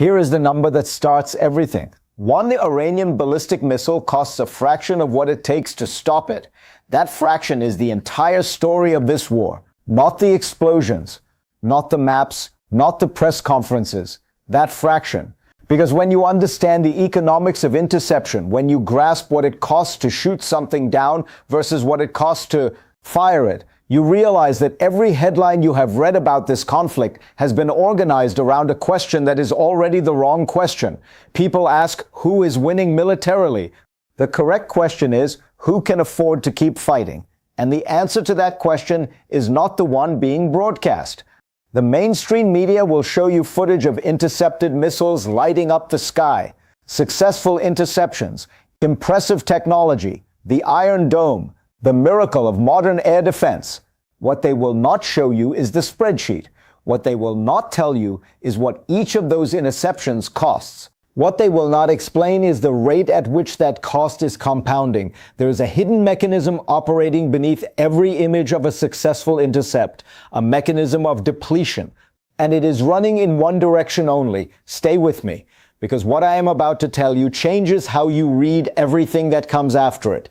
Here is the number that starts everything. One Iranian ballistic missile costs a fraction of what it takes to stop it. That fraction is the entire story of this war. Not the explosions, not the maps, not the press conferences. That fraction. Because when you understand the economics of interception, when you grasp what it costs to shoot something down versus what it costs to fire it, you realize that every headline you have read about this conflict has been organized around a question that is already the wrong question. People ask, who is winning militarily? The correct question is, who can afford to keep fighting? And the answer to that question is not the one being broadcast. The mainstream media will show you footage of intercepted missiles lighting up the sky, successful interceptions, impressive technology, the Iron Dome, the miracle of modern air defense. What they will not show you is the spreadsheet. What they will not tell you is what each of those interceptions costs. What they will not explain is the rate at which that cost is compounding. There is a hidden mechanism operating beneath every image of a successful intercept, a mechanism of depletion. And it is running in one direction only. Stay with me, because what I am about to tell you changes how you read everything that comes after it.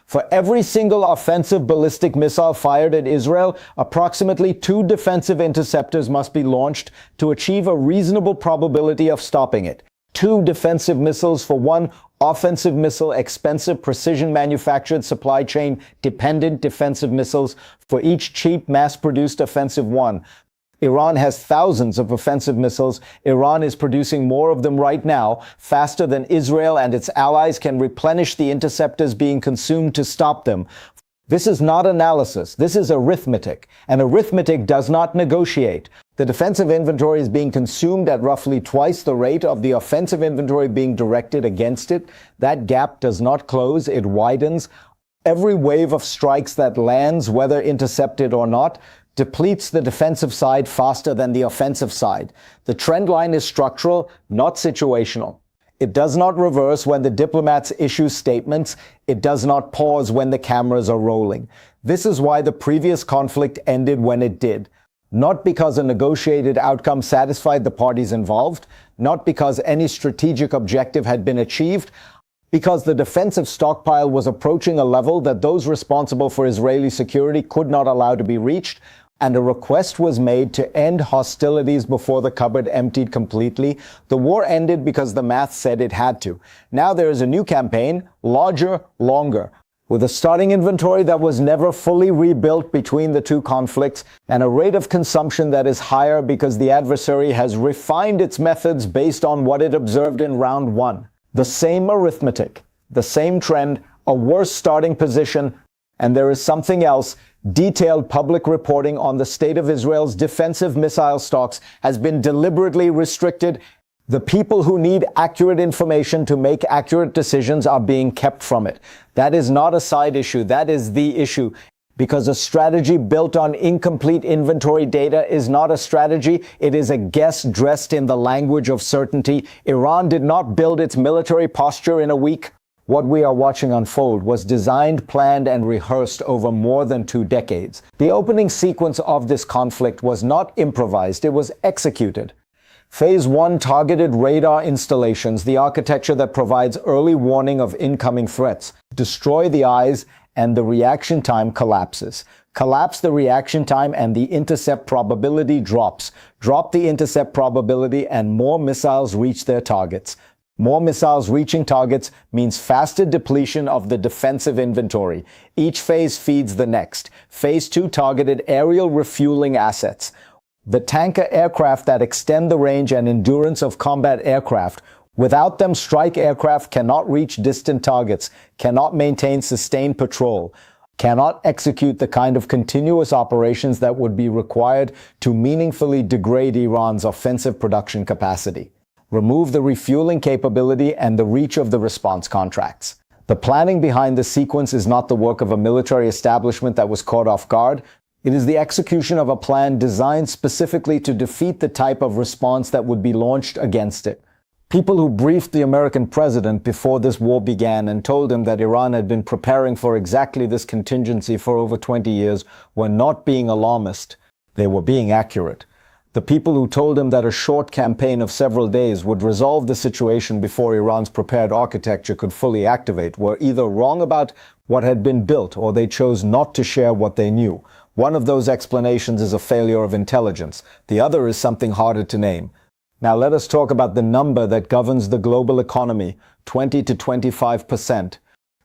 For every single offensive ballistic missile fired at Israel, approximately 2 defensive interceptors must be launched to achieve a reasonable probability of stopping it. 2 defensive missiles for 1 offensive missile, expensive precision-manufactured supply chain-dependent defensive missiles for each cheap mass-produced offensive one. Iran has thousands of offensive missiles. Iran is producing more of them right now, faster than Israel and its allies can replenish the interceptors being consumed to stop them. This is not analysis. This is arithmetic. And arithmetic does not negotiate. The defensive inventory is being consumed at roughly twice the rate of the offensive inventory being directed against it. That gap does not close. It widens. Every wave of strikes that lands, whether intercepted or not, depletes the defensive side faster than the offensive side. The trend line is structural, not situational. It does not reverse when the diplomats issue statements. It does not pause when the cameras are rolling. This is why the previous conflict ended when it did. Not because a negotiated outcome satisfied the parties involved, not because any strategic objective had been achieved, because the defensive stockpile was approaching a level that those responsible for Israeli security could not allow to be reached, and a request was made to end hostilities before the cupboard emptied completely. The war ended because the math said it had to. Now there is a new campaign, larger, longer, with a starting inventory that was never fully rebuilt between the 2 conflicts, and a rate of consumption that is higher because the adversary has refined its methods based on what it observed in round 1. The same arithmetic, the same trend, a worse starting position, and there is something else. Detailed public reporting on the state of Israel's defensive missile stocks has been deliberately restricted. The people who need accurate information to make accurate decisions are being kept from it. That is not a side issue. That is the issue. Because a strategy built on incomplete inventory data is not a strategy. It is a guess dressed in the language of certainty. Iran did not build its military posture in a week. What we are watching unfold was designed, planned, and rehearsed over more than 2 decades. The opening sequence of this conflict was not improvised, it was executed. Phase 1 targeted radar installations, the architecture that provides early warning of incoming threats. Destroy the eyes, and the reaction time collapses. Collapse the reaction time and the intercept probability drops. Drop the intercept probability and more missiles reach their targets. More missiles reaching targets means faster depletion of the defensive inventory. Each phase feeds the next. Phase 2 targeted aerial refueling assets. The tanker aircraft that extend the range and endurance of combat aircraft. Without them, strike aircraft cannot reach distant targets, cannot maintain sustained patrol, cannot execute the kind of continuous operations that would be required to meaningfully degrade Iran's offensive production capacity. Remove the refueling capability and the reach of the response contracts. The planning behind the sequence is not the work of a military establishment that was caught off guard. It is the execution of a plan designed specifically to defeat the type of response that would be launched against it. People who briefed the American president before this war began and told him that Iran had been preparing for exactly this contingency for over 20 years were not being alarmist. They were being accurate. The people who told him that a short campaign of several days would resolve the situation before Iran's prepared architecture could fully activate were either wrong about what had been built or they chose not to share what they knew. One of those explanations is a failure of intelligence. The other is something harder to name. Now let us talk about the number that governs the global economy, 20 to 25%.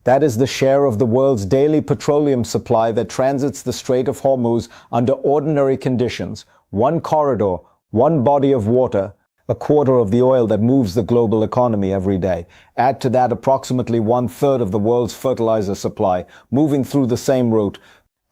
That is the share of the world's daily petroleum supply that transits the Strait of Hormuz under ordinary conditions. One corridor, one body of water, a quarter of the oil that moves the global economy every day. Add to that approximately 1/3 of the world's fertilizer supply, moving through the same route.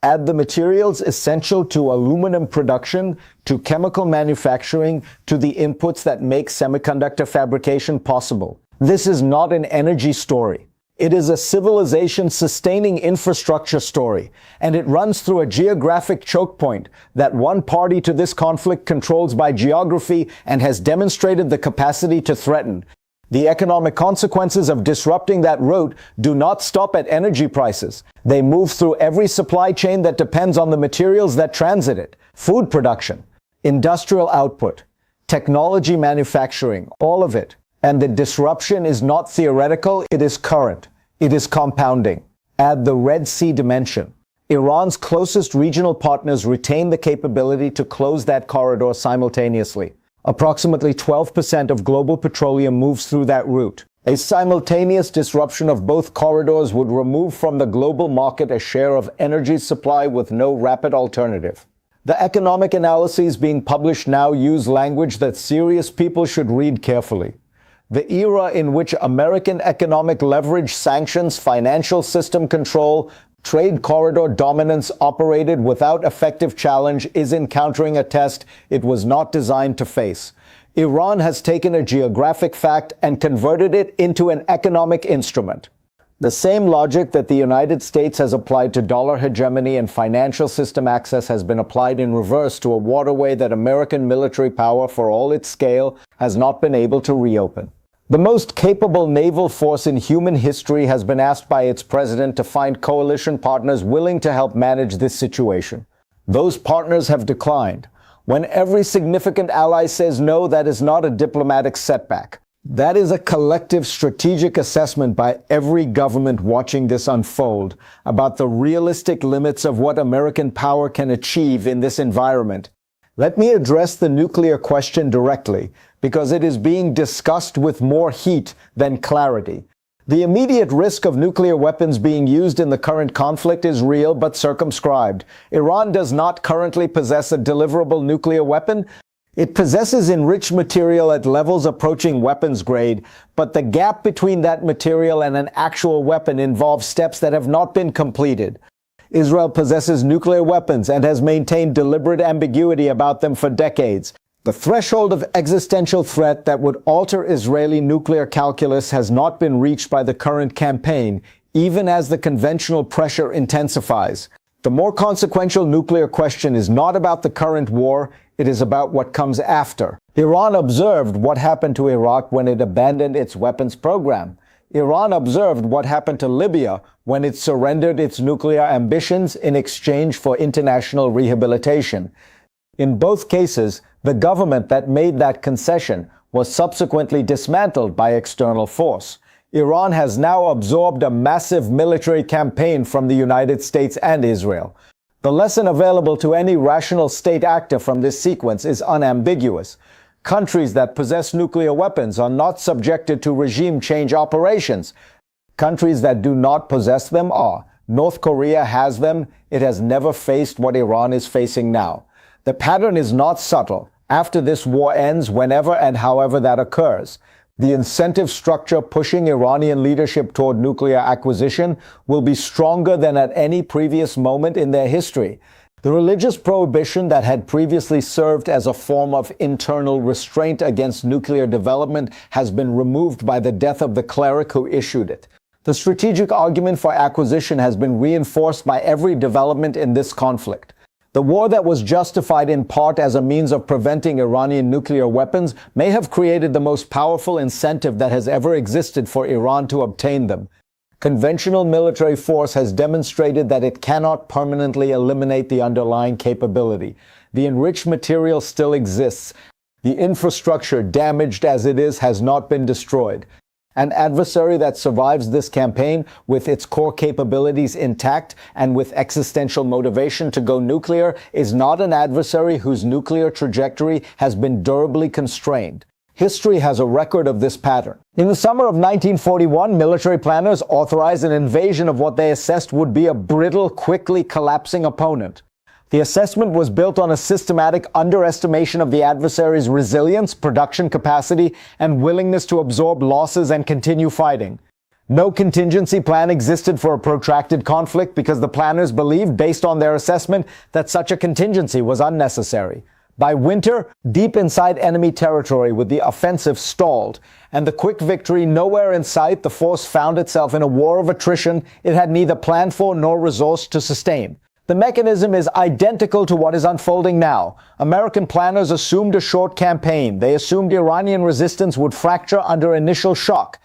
Add the materials essential to aluminum production, to chemical manufacturing, to the inputs that make semiconductor fabrication possible. This is not an energy story. It is a civilization-sustaining infrastructure story, and it runs through a geographic choke point that one party to this conflict controls by geography and has demonstrated the capacity to threaten. The economic consequences of disrupting that route do not stop at energy prices. They move through every supply chain that depends on the materials that transit it. Food production, industrial output, technology manufacturing, all of it. And the disruption is not theoretical, it is current. It is compounding. Add the Red Sea dimension. Iran's closest regional partners retain the capability to close that corridor simultaneously. Approximately 12% of global petroleum moves through that route. A simultaneous disruption of both corridors would remove from the global market a share of energy supply with no rapid alternative. The economic analyses being published now use language that serious people should read carefully. The era in which American economic leverage, sanctions, financial system control, trade corridor dominance operated without effective challenge is encountering a test it was not designed to face. Iran has taken a geographic fact and converted it into an economic instrument. The same logic that the United States has applied to dollar hegemony and financial system access has been applied in reverse to a waterway that American military power, for all its scale, has not been able to reopen. The most capable naval force in human history has been asked by its president to find coalition partners willing to help manage this situation. Those partners have declined. When every significant ally says no, that is not a diplomatic setback. That is a collective strategic assessment by every government watching this unfold about the realistic limits of what American power can achieve in this environment. Let me address the nuclear question directly, because it is being discussed with more heat than clarity. The immediate risk of nuclear weapons being used in the current conflict is real but circumscribed. Iran does not currently possess a deliverable nuclear weapon. It possesses enriched material at levels approaching weapons grade, but the gap between that material and an actual weapon involves steps that have not been completed. Israel possesses nuclear weapons and has maintained deliberate ambiguity about them for decades. The threshold of existential threat that would alter Israeli nuclear calculus has not been reached by the current campaign, even as the conventional pressure intensifies. The more consequential nuclear question is not about the current war, it is about what comes after. Iran observed what happened to Iraq when it abandoned its weapons program. Iran observed what happened to Libya when it surrendered its nuclear ambitions in exchange for international rehabilitation. In both cases, the government that made that concession was subsequently dismantled by external force. Iran has now absorbed a massive military campaign from the United States and Israel. The lesson available to any rational state actor from this sequence is unambiguous. Countries that possess nuclear weapons are not subjected to regime change operations. Countries that do not possess them are. North Korea has them. It has never faced what Iran is facing now. The pattern is not subtle. After this war ends, whenever and however that occurs, the incentive structure pushing Iranian leadership toward nuclear acquisition will be stronger than at any previous moment in their history. The religious prohibition that had previously served as a form of internal restraint against nuclear development has been removed by the death of the cleric who issued it. The strategic argument for acquisition has been reinforced by every development in this conflict. The war that was justified in part as a means of preventing Iranian nuclear weapons may have created the most powerful incentive that has ever existed for Iran to obtain them. Conventional military force has demonstrated that it cannot permanently eliminate the underlying capability. The enriched material still exists. The infrastructure, damaged as it is, has not been destroyed. An adversary that survives this campaign with its core capabilities intact and with existential motivation to go nuclear is not an adversary whose nuclear trajectory has been durably constrained. History has a record of this pattern. In the summer of 1941, military planners authorized an invasion of what they assessed would be a brittle, quickly collapsing opponent. The assessment was built on a systematic underestimation of the adversary's resilience, production capacity, and willingness to absorb losses and continue fighting. No contingency plan existed for a protracted conflict because the planners believed, based on their assessment, that such a contingency was unnecessary. By winter, deep inside enemy territory with the offensive stalled, and the quick victory nowhere in sight, the force found itself in a war of attrition it had neither planned for nor resourced to sustain. The mechanism is identical to what is unfolding now. American planners assumed a short campaign. They assumed Iranian resistance would fracture under initial shock.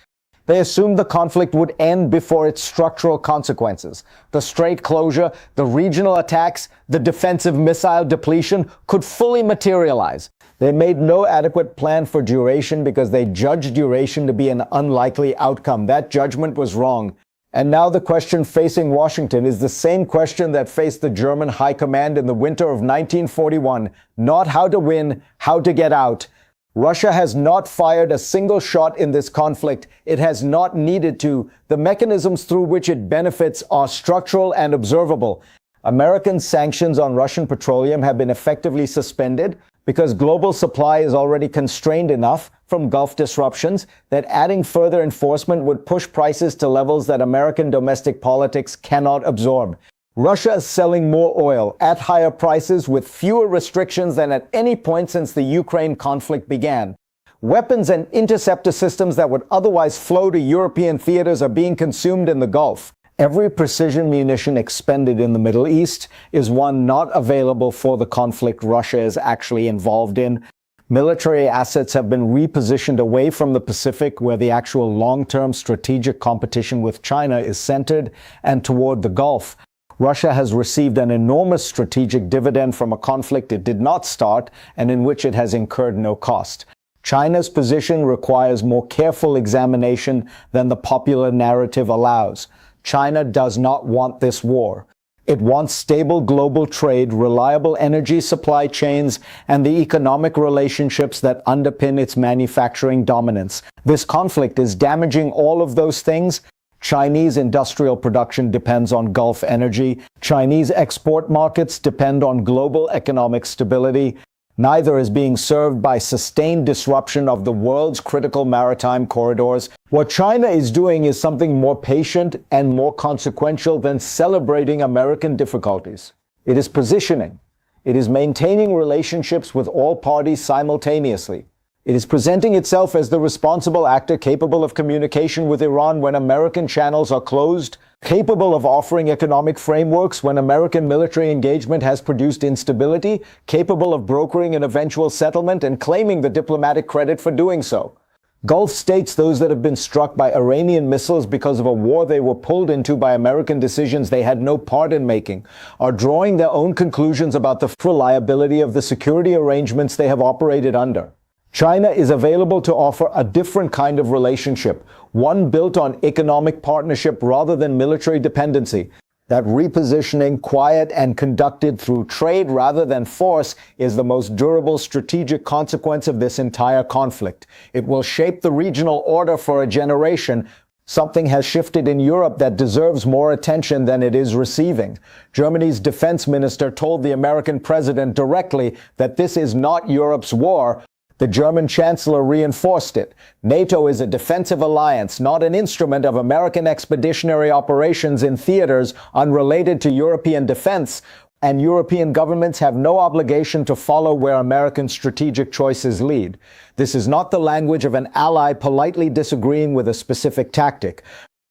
They assumed the conflict would end before its structural consequences. The strait closure, the regional attacks, the defensive missile depletion could fully materialize. They made no adequate plan for duration because they judged duration to be an unlikely outcome. That judgment was wrong. And now the question facing Washington is the same question that faced the German High Command in the winter of 1941. Not how to win, how to get out. Russia has not fired a single shot in this conflict. It has not needed to. The mechanisms through which it benefits are structural and observable. American sanctions on Russian petroleum have been effectively suspended because global supply is already constrained enough from Gulf disruptions that adding further enforcement would push prices to levels that American domestic politics cannot absorb. Russia is selling more oil at higher prices with fewer restrictions than at any point since the Ukraine conflict began. Weapons and interceptor systems that would otherwise flow to European theaters are being consumed in the Gulf. Every precision munition expended in the Middle East is one not available for the conflict Russia is actually involved in. Military assets have been repositioned away from the Pacific, where the actual long-term strategic competition with China is centered, and toward the Gulf. Russia has received an enormous strategic dividend from a conflict it did not start and in which it has incurred no cost. China's position requires more careful examination than the popular narrative allows. China does not want this war. It wants stable global trade, reliable energy supply chains, and the economic relationships that underpin its manufacturing dominance. This conflict is damaging all of those things. Chinese industrial production depends on Gulf energy. Chinese export markets depend on global economic stability. Neither is being served by sustained disruption of the world's critical maritime corridors. What China is doing is something more patient and more consequential than celebrating American difficulties. It is positioning. It is maintaining relationships with all parties simultaneously. It is presenting itself as the responsible actor capable of communication with Iran when American channels are closed, capable of offering economic frameworks when American military engagement has produced instability, capable of brokering an eventual settlement and claiming the diplomatic credit for doing so. Gulf states, those that have been struck by Iranian missiles because of a war they were pulled into by American decisions they had no part in making, are drawing their own conclusions about the reliability of the security arrangements they have operated under. China is available to offer a different kind of relationship, one built on economic partnership rather than military dependency. That repositioning, quiet and conducted through trade rather than force, is the most durable strategic consequence of this entire conflict. It will shape the regional order for a generation. Something has shifted in Europe that deserves more attention than it is receiving. Germany's defense minister told the American president directly that this is not Europe's war. The German chancellor reinforced it. NATO is a defensive alliance, not an instrument of American expeditionary operations in theaters unrelated to European defense, and European governments have no obligation to follow where American strategic choices lead. This is not the language of an ally politely disagreeing with a specific tactic.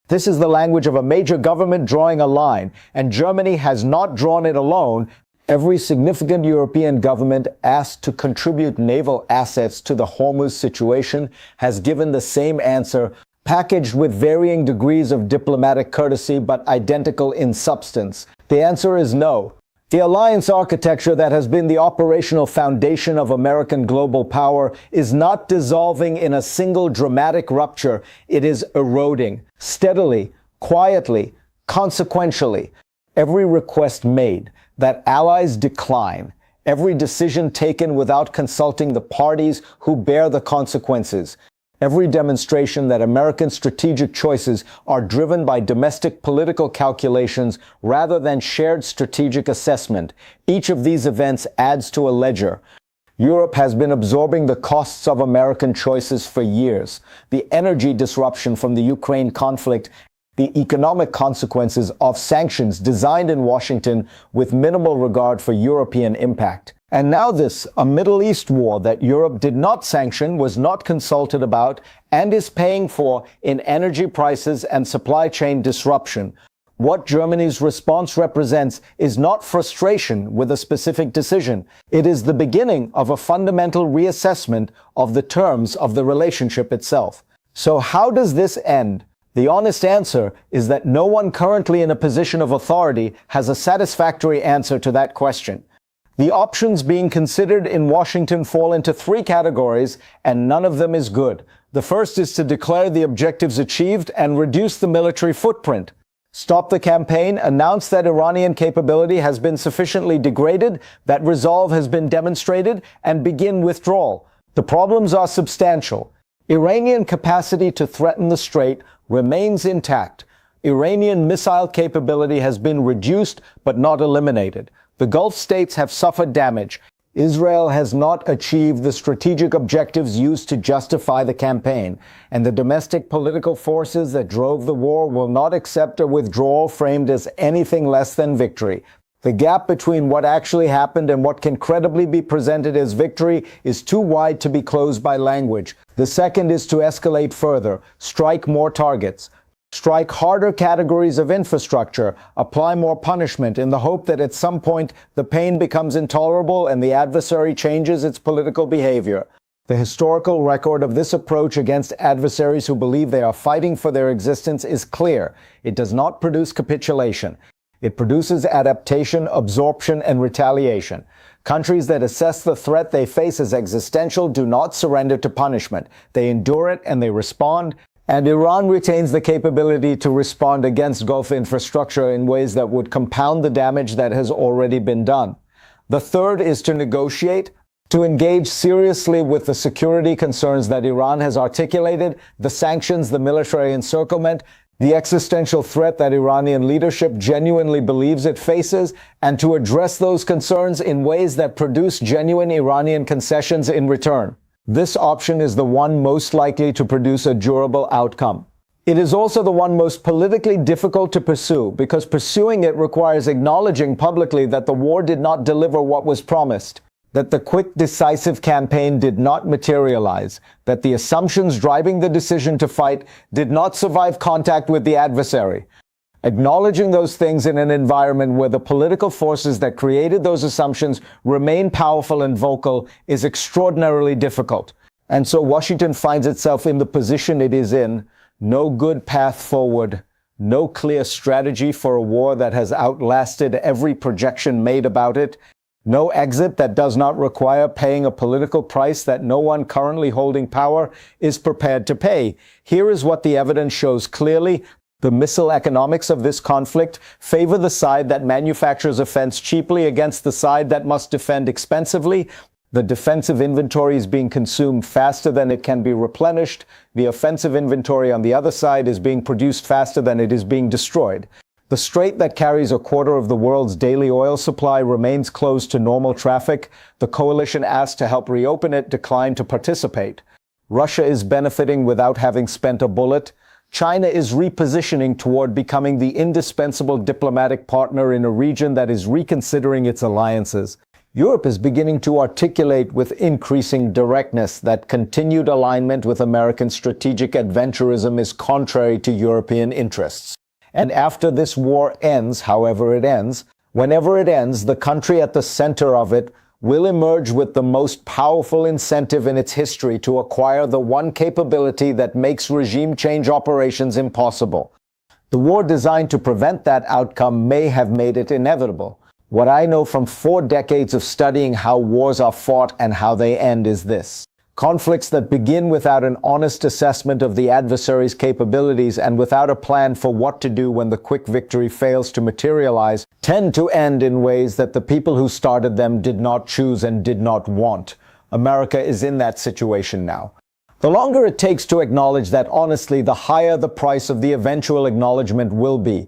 This is the language of a major government drawing a line, and Germany has not drawn it alone. Every significant European government asked to contribute naval assets to the Hormuz situation has given the same answer, packaged with varying degrees of diplomatic courtesy but identical in substance. The answer is no. The alliance architecture that has been the operational foundation of American global power is not dissolving in a single dramatic rupture. It is eroding steadily, quietly, consequentially. Every request made that allies decline, every decision taken without consulting the parties who bear the consequences, every demonstration that American strategic choices are driven by domestic political calculations rather than shared strategic assessment. Each of these events adds to a ledger. Europe has been absorbing the costs of American choices for years. The energy disruption from the Ukraine conflict, the economic consequences of sanctions designed in Washington with minimal regard for European impact. And now this, a Middle East war that Europe did not sanction, was not consulted about, and is paying for in energy prices and supply chain disruption. What Germany's response represents is not frustration with a specific decision. It is the beginning of a fundamental reassessment of the terms of the relationship itself. So how does this end? The honest answer is that no one currently in a position of authority has a satisfactory answer to that question. The options being considered in Washington fall into three categories, and none of them is good. The first is to declare the objectives achieved and reduce the military footprint. Stop the campaign, announce that Iranian capability has been sufficiently degraded, that resolve has been demonstrated, and begin withdrawal. The problems are substantial. Iranian capacity to threaten the Strait remains intact. Iranian missile capability has been reduced but not eliminated. The Gulf states have suffered damage. Israel has not achieved the strategic objectives used to justify the campaign, and the domestic political forces that drove the war will not accept a withdrawal framed as anything less than victory. The gap between what actually happened and what can credibly be presented as victory is too wide to be closed by language. The second is to escalate further, strike more targets. Strike harder categories of infrastructure, apply more punishment in the hope that at some point the pain becomes intolerable and the adversary changes its political behavior. The historical record of this approach against adversaries who believe they are fighting for their existence is clear. It does not produce capitulation. It produces adaptation, absorption, and retaliation. Countries that assess the threat they face as existential do not surrender to punishment. They endure it and they respond. And Iran retains the capability to respond against Gulf infrastructure in ways that would compound the damage that has already been done. The third is to negotiate, to engage seriously with the security concerns that Iran has articulated, the sanctions, the military encirclement, the existential threat that Iranian leadership genuinely believes it faces, and to address those concerns in ways that produce genuine Iranian concessions in return. This option is the one most likely to produce a durable outcome. It is also the one most politically difficult to pursue, because pursuing it requires acknowledging publicly that the war did not deliver what was promised, that the quick, decisive campaign did not materialize, that the assumptions driving the decision to fight did not survive contact with the adversary. Acknowledging those things in an environment where the political forces that created those assumptions remain powerful and vocal is extraordinarily difficult. And so Washington finds itself in the position it is in: no good path forward, no clear strategy for a war that has outlasted every projection made about it, no exit that does not require paying a political price that no one currently holding power is prepared to pay. Here is what the evidence shows clearly. The missile economics of this conflict favor the side that manufactures offense cheaply against the side that must defend expensively. The defensive inventory is being consumed faster than it can be replenished. The offensive inventory on the other side is being produced faster than it is being destroyed. The strait that carries a quarter of the world's daily oil supply remains closed to normal traffic. The coalition asked to help reopen it declined to participate. Russia is benefiting without having spent a bullet. China is repositioning toward becoming the indispensable diplomatic partner in a region that is reconsidering its alliances. Europe is beginning to articulate with increasing directness that continued alignment with American strategic adventurism is contrary to European interests. And after this war ends, however it ends, whenever it ends, the country at the center of it will emerge with the most powerful incentive in its history to acquire the one capability that makes regime change operations impossible. The war designed to prevent that outcome may have made it inevitable, What I know from 4 decades of studying how wars are fought and how they end is this. Conflicts that begin without an honest assessment of the adversary's capabilities and without a plan for what to do when the quick victory fails to materialize tend to end in ways that the people who started them did not choose and did not want. America is in that situation now. The longer it takes to acknowledge that honestly, the higher the price of the eventual acknowledgement will be.